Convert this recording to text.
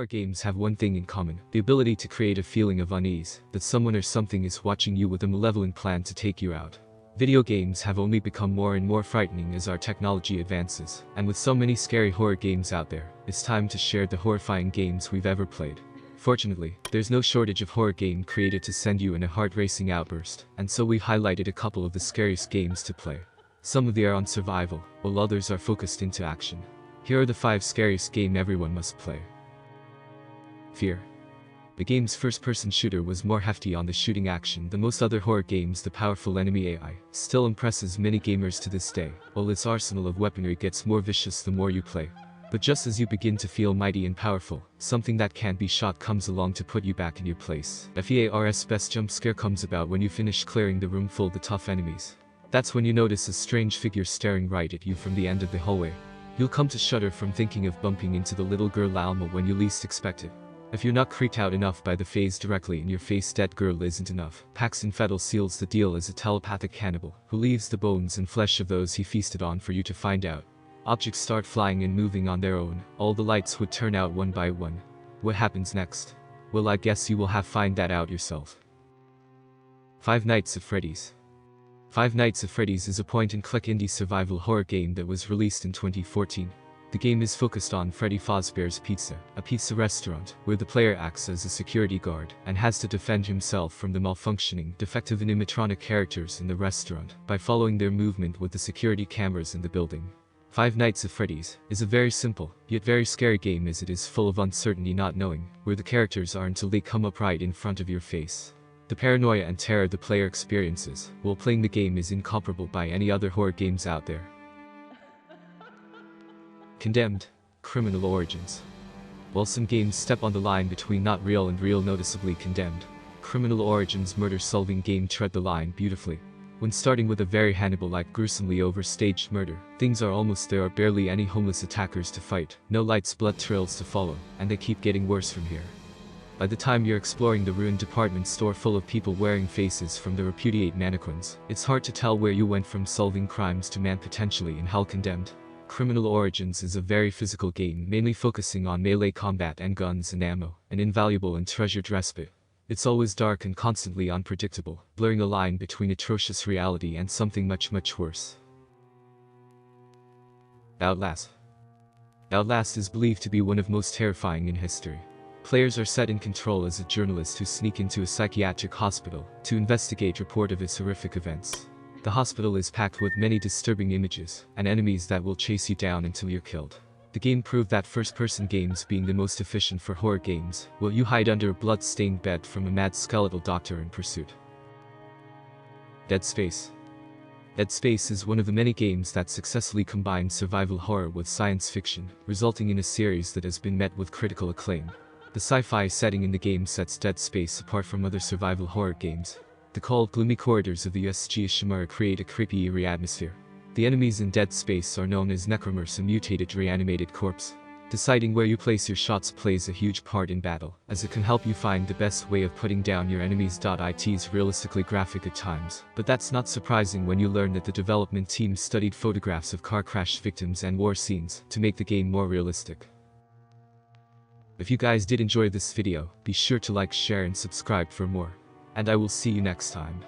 Horror games have one thing in common, the ability to create a feeling of unease, that someone or something is watching you with a malevolent plan to take you out. Video games have only become more and more frightening as our technology advances, and with so many scary horror games out there, it's time to share the horrifying games we've ever played. Fortunately, there's no shortage of horror game created to send you in a heart-racing outburst, and so we've highlighted a couple of the scariest games to play. Some of them are on survival, while others are focused into action. Here are the 5 scariest games everyone must play. Fear. The game's first-person shooter was more hefty on the shooting action than most other horror games. The powerful enemy AI still impresses many gamers to this day, while its arsenal of weaponry gets more vicious the more you play. But just as you begin to feel mighty and powerful, something that can't be shot comes along to put you back in your place. FEAR's best jump scare comes about when you finish clearing the room full of the tough enemies. That's when you notice a strange figure staring right at you from the end of the hallway. You'll come to shudder from thinking of bumping into the little girl Alma when you least expect it. If you're not creeped out enough by the phase directly in your face, that girl isn't enough. Paxton Fettel seals the deal as a telepathic cannibal, who leaves the bones and flesh of those he feasted on for you to find out. Objects start flying and moving on their own, all the lights would turn out one by one. What happens next? Well, I guess you will have to find that out yourself. Five Nights at Freddy's. Five Nights at Freddy's is a point-and-click indie survival horror game that was released in 2014. The game is focused on Freddy Fazbear's Pizza, a pizza restaurant where the player acts as a security guard and has to defend himself from the malfunctioning, defective animatronic characters in the restaurant by following their movement with the security cameras in the building. Five Nights at Freddy's is a very simple, yet very scary game, as it is full of uncertainty, not knowing where the characters are until they come up right in front of your face. The paranoia and terror the player experiences while playing the game is incomparable by any other horror games out there. Condemned. Criminal Origins. While some games step on the line between not real and real, noticeably Condemned, Criminal Origins' murder-solving game tread the line beautifully. When starting with a very Hannibal-like gruesomely overstaged murder, things are almost there are barely any homeless attackers to fight, no lights blood trails to follow, and they keep getting worse from here. By the time you're exploring the ruined department store full of people wearing faces from the repudiate mannequins, it's hard to tell where you went from solving crimes to man potentially in hell. Condemned. Criminal Origins is a very physical game, mainly focusing on melee combat and guns and ammo, an invaluable and treasured respite. It's always dark and constantly unpredictable, blurring a line between atrocious reality and something much worse. Outlast. Outlast is believed to be one of the most terrifying in history. Players are set in control as a journalist who sneak into a psychiatric hospital to investigate report of its horrific events. The hospital is packed with many disturbing images and enemies that will chase you down until you're killed. The game proved that first-person games being the most efficient for horror games, while you hide under a blood-stained bed from a mad skeletal doctor in pursuit. Dead Space. Dead Space is one of the many games that successfully combines survival horror with science fiction, resulting in a series that has been met with critical acclaim. The sci-fi setting in the game sets Dead Space apart from other survival horror games. The cold, gloomy corridors of the USG Shimura create a creepy, eerie atmosphere. The enemies in Dead Space are known as necromorphs, a mutated, reanimated corpse. Deciding where you place your shots plays a huge part in battle, as it can help you find the best way of putting down your enemies. It's realistically graphic at times, but that's not surprising when you learn that the development team studied photographs of car crash victims and war scenes to make the game more realistic. If you guys did enjoy this video, be sure to like, share and subscribe for more. And I will see you next time.